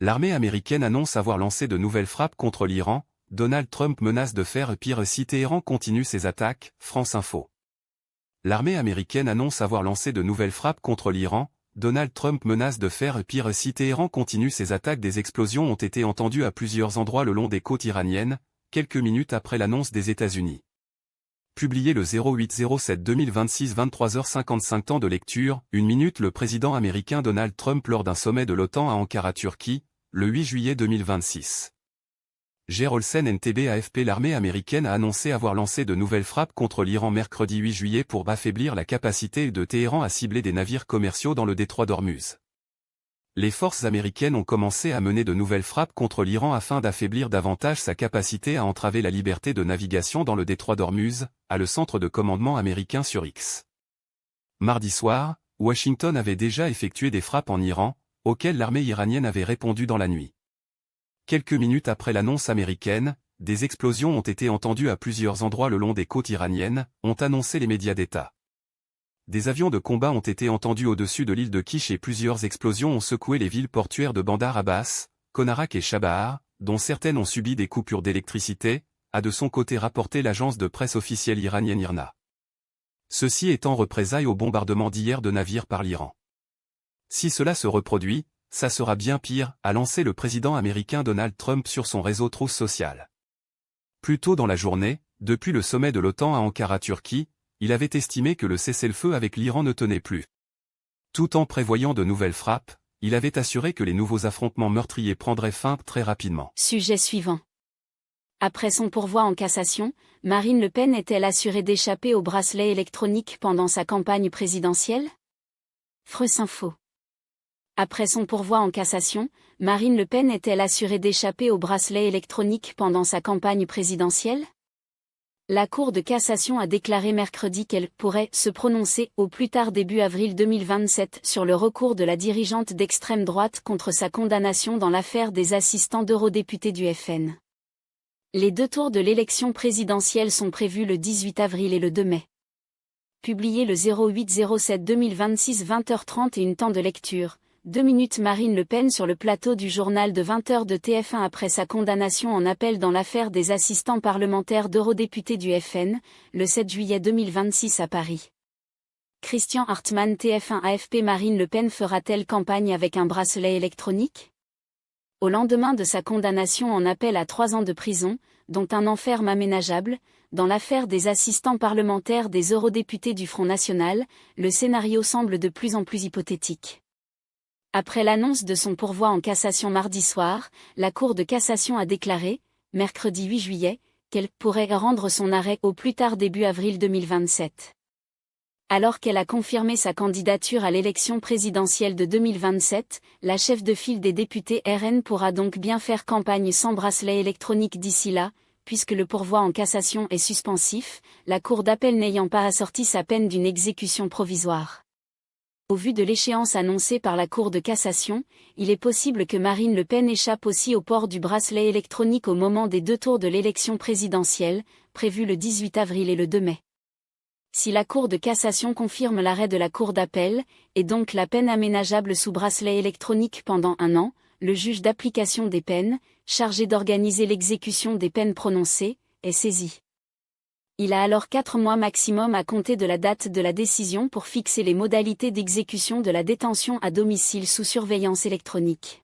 L'armée américaine annonce avoir lancé de nouvelles frappes contre l'Iran, Donald Trump menace de faire pire si Téhéran continue ses attaques, France Info. L'armée américaine annonce avoir lancé de nouvelles frappes contre l'Iran, Donald Trump menace de faire pire si Téhéran continue ses attaques. Des explosions ont été entendues à plusieurs endroits le long des côtes iraniennes, quelques minutes après l'annonce des États-Unis. Publié le 08-07-2026 23h55 temps de lecture, 1 minute. Le président américain Donald Trump lors d'un sommet de l'OTAN à Ankara, Turquie, le 8 juillet 2026. Gerolsen NTB AFP. L'armée américaine a annoncé avoir lancé de nouvelles frappes contre l'Iran mercredi 8 juillet pour affaiblir la capacité de Téhéran à cibler des navires commerciaux dans le détroit d'Ormuz. Les forces américaines ont commencé à mener de nouvelles frappes contre l'Iran afin d'affaiblir davantage sa capacité à entraver la liberté de navigation dans le détroit d'Ormuz, a le centre de commandement américain sur X. Mardi soir, Washington avait déjà effectué des frappes en Iran, auxquelles l'armée iranienne avait répondu dans la nuit. Quelques minutes après l'annonce américaine, des explosions ont été entendues à plusieurs endroits le long des côtes iraniennes, ont annoncé les médias d'État. Des avions de combat ont été entendus au-dessus de l'île de Kish et plusieurs explosions ont secoué les villes portuaires de Bandar Abbas, Konarak et Chabahar, dont certaines ont subi des coupures d'électricité, a de son côté rapporté l'agence de presse officielle iranienne IRNA. Ceci est en représailles au bombardement d'hier de navires par l'Iran. Si cela se reproduit, ça sera bien pire, a lancé le président américain Donald Trump sur son réseau Truth Social. Plus tôt dans la journée, depuis le sommet de l'OTAN à Ankara, Turquie, il avait estimé que le cessez-le-feu avec l'Iran ne tenait plus. Tout en prévoyant de nouvelles frappes, il avait assuré que les nouveaux affrontements meurtriers prendraient fin très rapidement. Sujet suivant. Après son pourvoi en cassation, Marine Le Pen est-elle assurée d'échapper au bracelet électronique pendant sa campagne présidentielle? France Info. Après son pourvoi en cassation, Marine Le Pen est-elle assurée d'échapper au bracelet électronique pendant sa campagne présidentielle? La Cour de cassation a déclaré mercredi qu'elle pourrait se prononcer au plus tard début avril 2027 sur le recours de la dirigeante d'extrême droite contre sa condamnation dans l'affaire des assistants d'eurodéputés du FN. Les deux tours de l'élection présidentielle sont prévus le 18 avril et le 2 mai. Publié le 08-07-2026 20h30 et une temps de lecture. 2 minutes. Marine Le Pen sur le plateau du journal de 20h de TF1 après sa condamnation en appel dans l'affaire des assistants parlementaires d'eurodéputés du FN, le 7 juillet 2026 à Paris. Christian Hartmann TF1 AFP. Marine Le Pen fera-t-elle campagne avec un bracelet électronique? Au lendemain de sa condamnation en appel à 3 ans de prison, dont un an ferme aménageable, dans l'affaire des assistants parlementaires des eurodéputés du Front National, le scénario semble de plus en plus hypothétique. Après l'annonce de son pourvoi en cassation mardi soir, la Cour de cassation a déclaré, mercredi 8 juillet, qu'elle pourrait rendre son arrêt au plus tard début avril 2027. Alors qu'elle a confirmé sa candidature à l'élection présidentielle de 2027, la chef de file des députés RN pourra donc bien faire campagne sans bracelet électronique d'ici là, puisque le pourvoi en cassation est suspensif, la Cour d'appel n'ayant pas assorti sa peine d'une exécution provisoire. Au vu de l'échéance annoncée par la Cour de cassation, il est possible que Marine Le Pen échappe aussi au port du bracelet électronique au moment des deux tours de l'élection présidentielle, prévus le 18 avril et le 2 mai. Si la Cour de cassation confirme l'arrêt de la Cour d'appel, et donc la peine aménageable sous bracelet électronique pendant 1 an, le juge d'application des peines, chargé d'organiser l'exécution des peines prononcées, est saisi. Il a alors 4 mois maximum à compter de la date de la décision pour fixer les modalités d'exécution de la détention à domicile sous surveillance électronique.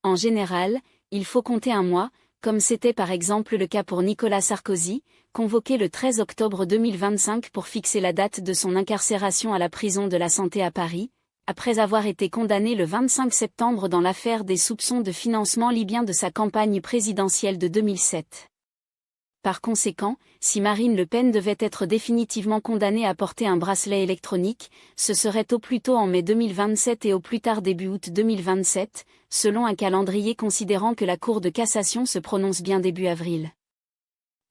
En général, il faut compter 1 mois, comme c'était par exemple le cas pour Nicolas Sarkozy, convoqué le 13 octobre 2025 pour fixer la date de son incarcération à la prison de la Santé à Paris, après avoir été condamné le 25 septembre dans l'affaire des soupçons de financement libyen de sa campagne présidentielle de 2007. Par conséquent, si Marine Le Pen devait être définitivement condamnée à porter un bracelet électronique, ce serait au plus tôt en mai 2027 et au plus tard début août 2027, selon un calendrier considérant que la Cour de cassation se prononce bien début avril.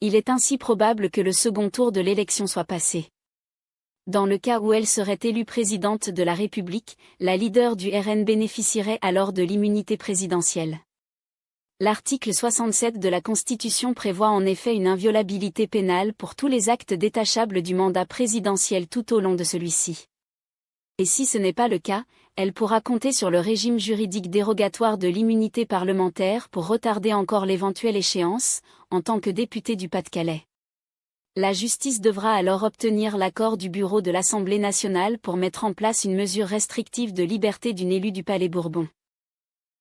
Il est ainsi probable que le second tour de l'élection soit passé. Dans le cas où elle serait élue présidente de la République, la leader du RN bénéficierait alors de l'immunité présidentielle. L'article 67 de la Constitution prévoit en effet une inviolabilité pénale pour tous les actes détachables du mandat présidentiel tout au long de celui-ci. Et si ce n'est pas le cas, Elle pourra compter sur le régime juridique dérogatoire de l'immunité parlementaire pour retarder encore l'éventuelle échéance, en tant que députée du Pas-de-Calais. La justice devra alors obtenir l'accord du bureau de l'Assemblée nationale pour mettre en place une mesure restrictive de liberté d'une élue du Palais Bourbon.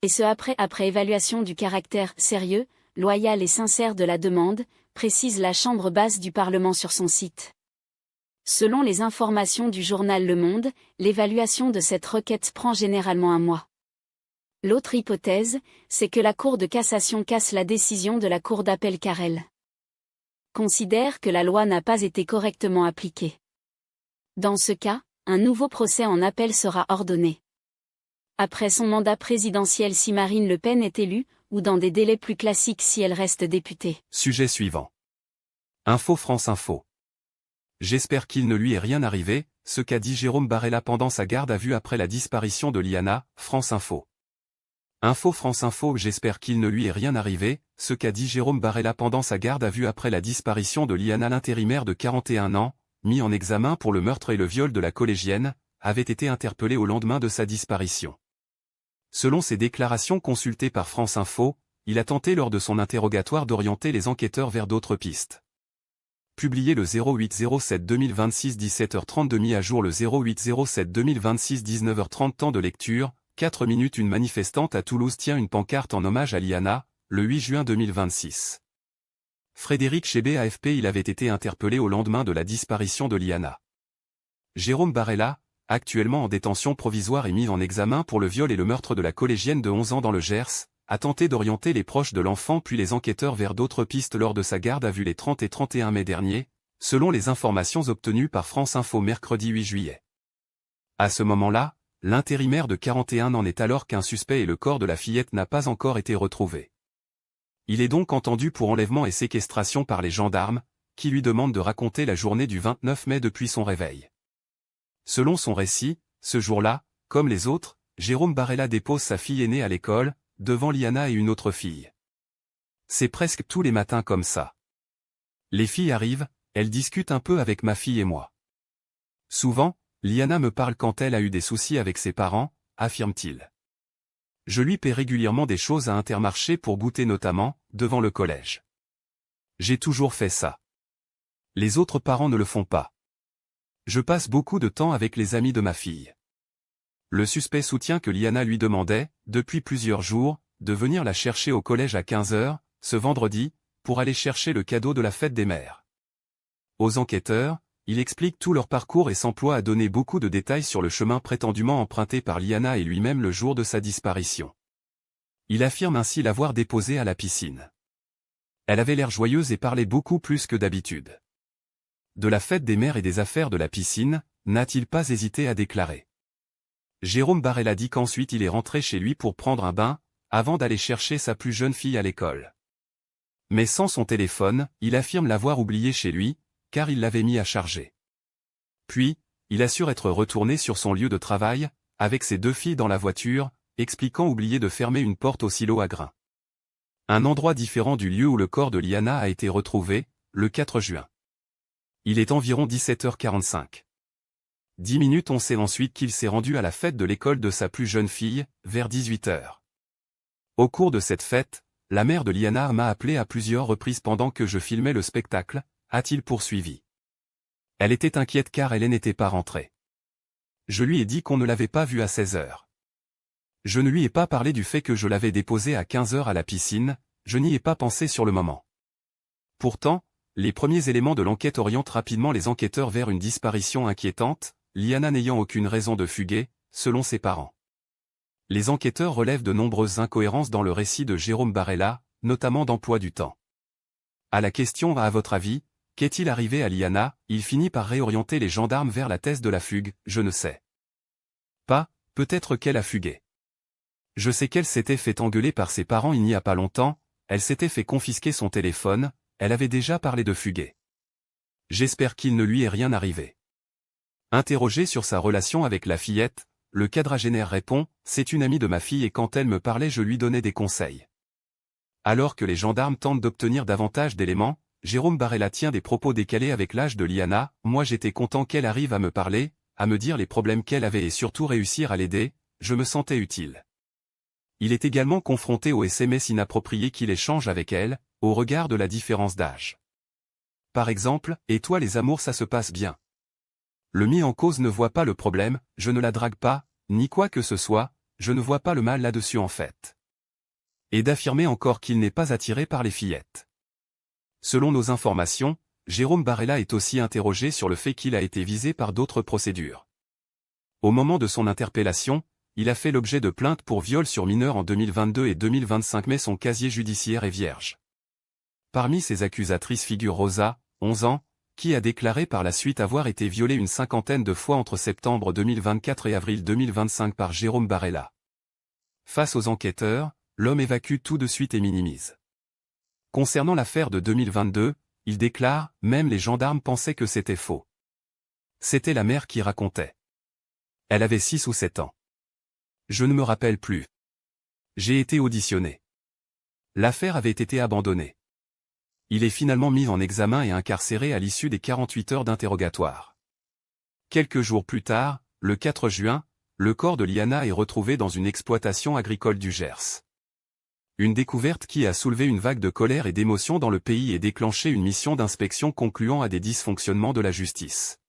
Et ce après évaluation du caractère sérieux, loyal et sincère de la demande, précise la Chambre basse du Parlement sur son site. Selon les informations du journal Le Monde, l'évaluation de cette requête prend généralement un mois. L'autre hypothèse, c'est que la Cour de cassation casse la décision de la Cour d'appel car elle considère que la loi n'a pas été correctement appliquée. Dans ce cas, un nouveau procès en appel sera ordonné. Après son mandat présidentiel si Marine Le Pen est élue, ou dans des délais plus classiques si elle reste députée. Sujet suivant. Info France Info. J'espère qu'il ne lui est rien arrivé, ce qu'a dit Jérôme Barella pendant sa garde à vue après la disparition de Liana, France Info. Info France Info. J'espère qu'il ne lui est rien arrivé, ce qu'a dit Jérôme Barella pendant sa garde à vue après la disparition de Liana. L'intérimaire de 41 ans, mis en examen pour le meurtre et le viol de la collégienne, avait été interpellé au lendemain de sa disparition. Selon ses déclarations consultées par France Info, il a tenté lors de son interrogatoire d'orienter les enquêteurs vers d'autres pistes. Publié le 08-07-2026 17h32 mis à jour le 08-07-2026 19h30 temps de lecture, 4 minutes. Une manifestante à Toulouse tient une pancarte en hommage à Liana, le 8 juin 2026. Frédéric Chébé AFP. Il avait été interpellé au lendemain de la disparition de Liana. Jérôme Barella, actuellement en détention provisoire et mis en examen pour le viol et le meurtre de la collégienne de 11 ans dans le Gers, a tenté d'orienter les proches de l'enfant puis les enquêteurs vers d'autres pistes lors de sa garde à vue les 30 et 31 mai dernier, selon les informations obtenues par France Info mercredi 8 juillet. À ce moment-là, l'intérimaire de 41 ans n'est alors qu'un suspect et le corps de la fillette n'a pas encore été retrouvé. Il est donc entendu pour enlèvement et séquestration par les gendarmes, qui lui demandent de raconter la journée du 29 mai depuis son réveil. Selon son récit, ce jour-là, comme les autres, Jérôme Barella dépose sa fille aînée à l'école, devant Liana et une autre fille. C'est presque tous les matins comme ça. Les filles arrivent, elles discutent un peu avec ma fille et moi. Souvent, Liana me parle quand elle a eu des soucis avec ses parents, affirme-t-il. Je lui paie régulièrement des choses à Intermarché pour goûter notamment, devant le collège. J'ai toujours fait ça. Les autres parents ne le font pas. Je passe beaucoup de temps avec les amis de ma fille. Le suspect soutient que Liana lui demandait, depuis plusieurs jours, de venir la chercher au collège à 15h, ce vendredi, pour aller chercher le cadeau de la fête des mères. Aux enquêteurs, il explique tout leur parcours et s'emploie à donner beaucoup de détails sur le chemin prétendument emprunté par Liana et lui-même le jour de sa disparition. Il affirme ainsi l'avoir déposée à la piscine. Elle avait l'air joyeuse et parlait beaucoup plus que d'habitude. De la fête des mères et des affaires de la piscine, n'a-t-il pas hésité à déclarer. Jérôme Barella dit qu'ensuite il est rentré chez lui pour prendre un bain, avant d'aller chercher sa plus jeune fille à l'école. Mais sans son téléphone, il affirme l'avoir oublié chez lui, car il l'avait mis à charger. Puis, il assure être retourné sur son lieu de travail, avec ses deux filles dans la voiture, expliquant oublier de fermer une porte au silo à grains. Un endroit différent du lieu où le corps de Liana a été retrouvé, le 4 juin. Il est environ 17h45. 10 minutes. On sait ensuite qu'il s'est rendu à la fête de l'école de sa plus jeune fille, vers 18h. Au cours de cette fête, la mère de Liana m'a appelé à plusieurs reprises pendant que je filmais le spectacle, a-t-il poursuivi. Elle était inquiète car elle n'était pas rentrée. Je lui ai dit qu'on ne l'avait pas vue à 16h. Je ne lui ai pas parlé du fait que je l'avais déposée à 15h à la piscine, je n'y ai pas pensé sur le moment. Pourtant, les premiers éléments de l'enquête orientent rapidement les enquêteurs vers une disparition inquiétante, Liana n'ayant aucune raison de fuguer, selon ses parents. Les enquêteurs relèvent de nombreuses incohérences dans le récit de Jérôme Barella, notamment d'emploi du temps. À la question « À votre avis, qu'est-il arrivé à Liana ?», il finit par réorienter les gendarmes vers la thèse de la fugue « Je ne sais pas, peut-être qu'elle a fugué. Je sais qu'elle s'était fait engueuler par ses parents il n'y a pas longtemps, elle s'était fait confisquer son téléphone, elle avait déjà parlé de fuguer. J'espère qu'il ne lui est rien arrivé. » Interrogé sur sa relation avec la fillette, le quadragénaire répond « C'est une amie de ma fille et quand elle me parlait je lui donnais des conseils. » Alors que les gendarmes tentent d'obtenir davantage d'éléments, Jérôme Barella tient des propos décalés avec l'âge de Liana. « Moi j'étais content qu'elle arrive à me parler, à me dire les problèmes qu'elle avait et surtout réussir à l'aider, je me sentais utile. Il est également confronté aux SMS inappropriés qu'il échange avec elle, au regard de la différence d'âge. Par exemple, « Et toi les amours ça se passe bien ?» Le mis en cause ne voit pas le problème, « Je ne la drague pas, ni quoi que ce soit, je ne vois pas le mal là-dessus en fait. » Et d'affirmer encore qu'il n'est pas attiré par les fillettes. Selon nos informations, Jérôme Barella est aussi interrogé sur le fait qu'il a été visé par d'autres procédures. Au moment de son interpellation, il a fait l'objet de plaintes pour viol sur mineur en 2022 et 2025 mais son casier judiciaire est vierge. Parmi ses accusatrices figure Rosa, 11 ans, qui a déclaré par la suite avoir été violée une cinquantaine de fois entre septembre 2024 et avril 2025 par Jérôme Barella. Face aux enquêteurs, l'homme évacue tout de suite et minimise. Concernant l'affaire de 2022, il déclare « Même les gendarmes pensaient que c'était faux. C'était la mère qui racontait. Elle avait 6 ou 7 ans. Je ne me rappelle plus. J'ai été auditionné. L'affaire avait été abandonnée. Il est finalement mis en examen et incarcéré à l'issue des 48 heures d'interrogatoire. Quelques jours plus tard, le 4 juin, le corps de Liana est retrouvé dans une exploitation agricole du Gers. Une découverte qui a soulevé une vague de colère et d'émotion dans le pays et déclenché une mission d'inspection concluant à des dysfonctionnements de la justice.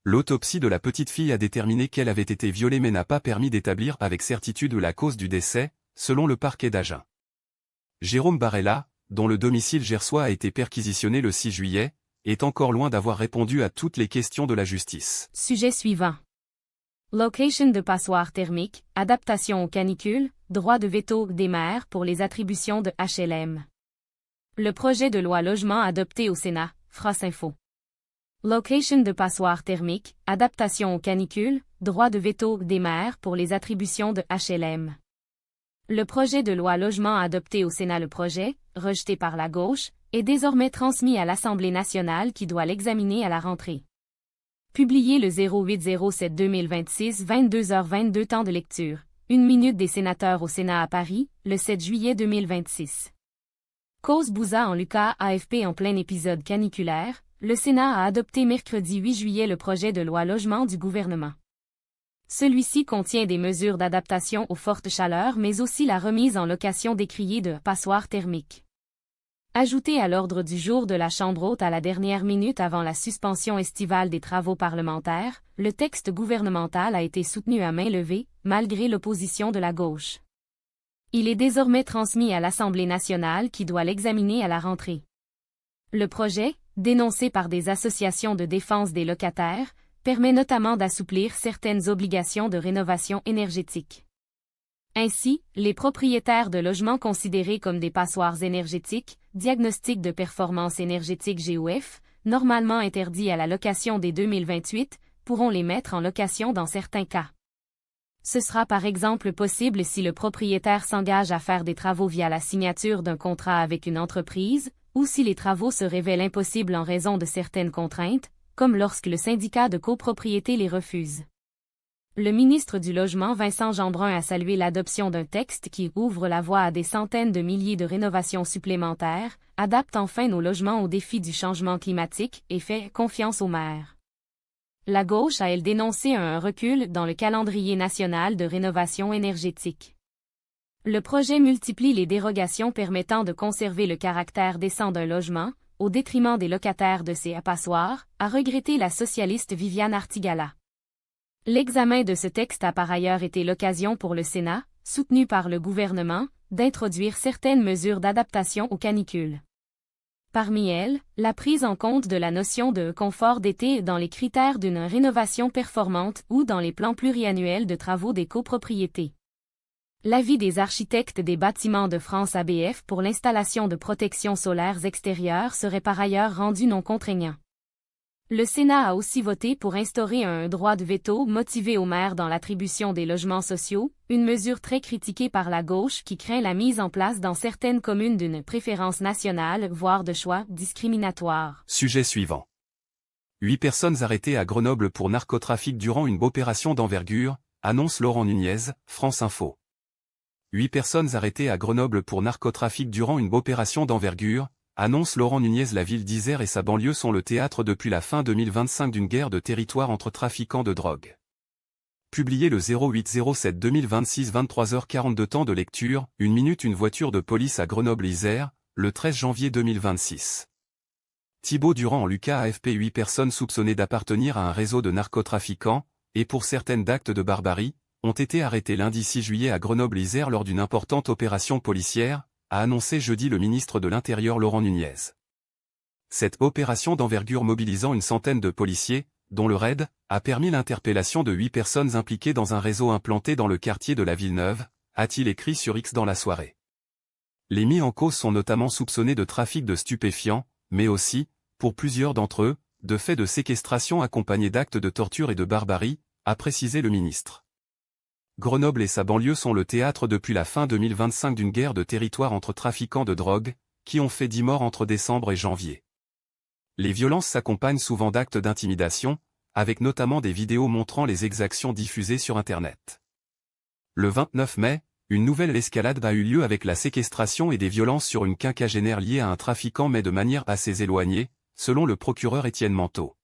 L'autopsie de la petite fille a déterminé qu'elle avait été violée mais n'a pas permis d'établir avec certitude la cause du décès, selon le parquet d'Agen. Jérôme Barella, dont le domicile gersois a été perquisitionné le 6 juillet, est encore loin d'avoir répondu à toutes les questions de la justice. Sujet suivant. Location de passoires thermiques, adaptation aux canicules, droit de veto des maires pour les attributions de HLM. Le projet de loi logement adopté au Sénat, France Info. Location de passoires thermiques, adaptation aux canicules, droit de veto des maires pour les attributions de HLM. Le projet de loi logement adopté au Sénat, le projet, rejeté par la gauche, est désormais transmis à l'Assemblée nationale qui doit l'examiner à la rentrée. Publié le 08-07-2026, 22h22, temps de lecture, 1 minute des sénateurs au Sénat à Paris, le 7 juillet 2026. Cause Bouza en Lucas AFP en plein épisode caniculaire, le Sénat a adopté mercredi 8 juillet le projet de loi logement du gouvernement. Celui-ci contient des mesures d'adaptation aux fortes chaleurs mais aussi la remise en location décriée de passoires thermiques. Ajouté à l'ordre du jour de la Chambre haute à la dernière minute avant la suspension estivale des travaux parlementaires, le texte gouvernemental a été soutenu à main levée, malgré l'opposition de la gauche. Il est désormais transmis à l'Assemblée nationale qui doit l'examiner à la rentrée. Le projet, dénoncé par des associations de défense des locataires, permet notamment d'assouplir certaines obligations de rénovation énergétique. Ainsi, les propriétaires de logements considérés comme des passoires énergétiques, diagnostic de performance énergétique GOF, normalement interdits à la location dès 2028, pourront les mettre en location dans certains cas. Ce sera par exemple possible si le propriétaire s'engage à faire des travaux via la signature d'un contrat avec une entreprise, ou si les travaux se révèlent impossibles en raison de certaines contraintes, comme lorsque le syndicat de copropriété les refuse. Le ministre du Logement Vincent Jeanbrun a salué l'adoption d'un texte qui ouvre la voie à des centaines de milliers de rénovations supplémentaires, adapte enfin nos logements aux défis du changement climatique et fait confiance aux maires. La gauche a elle dénoncé un recul dans le calendrier national de rénovation énergétique. Le projet multiplie les dérogations permettant de conserver le caractère décent d'un logement, au détriment des locataires de ces passoires, a regretté la socialiste Viviane Artigala. L'examen de ce texte a par ailleurs été l'occasion pour le Sénat, soutenu par le gouvernement, d'introduire certaines mesures d'adaptation aux canicules. Parmi elles, la prise en compte de la notion de confort d'été dans les critères d'une rénovation performante ou dans les plans pluriannuels de travaux des copropriétés. L'avis des architectes des bâtiments de France ABF pour l'installation de protections solaires extérieures serait par ailleurs rendu non contraignant. Le Sénat a aussi voté pour instaurer un droit de veto motivé aux maires dans l'attribution des logements sociaux, une mesure très critiquée par la gauche qui craint la mise en place dans certaines communes d'une préférence nationale, voire de choix discriminatoires. Sujet suivant. 8 personnes arrêtées à Grenoble pour narcotrafic durant une opération d'envergure, annonce Laurent Nunez, France Info. 8 personnes arrêtées à Grenoble pour narcotrafic durant une opération d'envergure, annonce Laurent Nunez. La ville d'Isère et sa banlieue sont le théâtre depuis la fin 2025 d'une guerre de territoire entre trafiquants de drogue. Publié le 08/07/2026 23h42 Temps de lecture, 1 minute une voiture de police à Grenoble-Isère, le 13 janvier 2026. Thibaut Durand en Lucas AFP 8 personnes soupçonnées d'appartenir à un réseau de narcotrafiquants, et pour certaines d'actes de barbarie, ont été arrêtées lundi 6 juillet à Grenoble-Isère lors d'une importante opération policière, a annoncé jeudi le ministre de l'Intérieur Laurent Nunez. Cette opération d'envergure mobilisant une centaine de policiers, dont le RAID, a permis l'interpellation de 8 personnes impliquées dans un réseau implanté dans le quartier de la Villeneuve, a-t-il écrit sur X dans la soirée. Les mis en cause sont notamment soupçonnés de trafic de stupéfiants, mais aussi, pour plusieurs d'entre eux, de faits de séquestration accompagnés d'actes de torture et de barbarie, a précisé le ministre. Grenoble et sa banlieue sont le théâtre depuis la fin 2025 d'une guerre de territoire entre trafiquants de drogue, qui ont fait 10 morts entre décembre et janvier. Les violences s'accompagnent souvent d'actes d'intimidation, avec notamment des vidéos montrant les exactions diffusées sur Internet. Le 29 mai, une nouvelle escalade a eu lieu avec la séquestration et des violences sur une quinquagénaire liée à un trafiquant mais de manière assez éloignée, selon le procureur Étienne Manteau.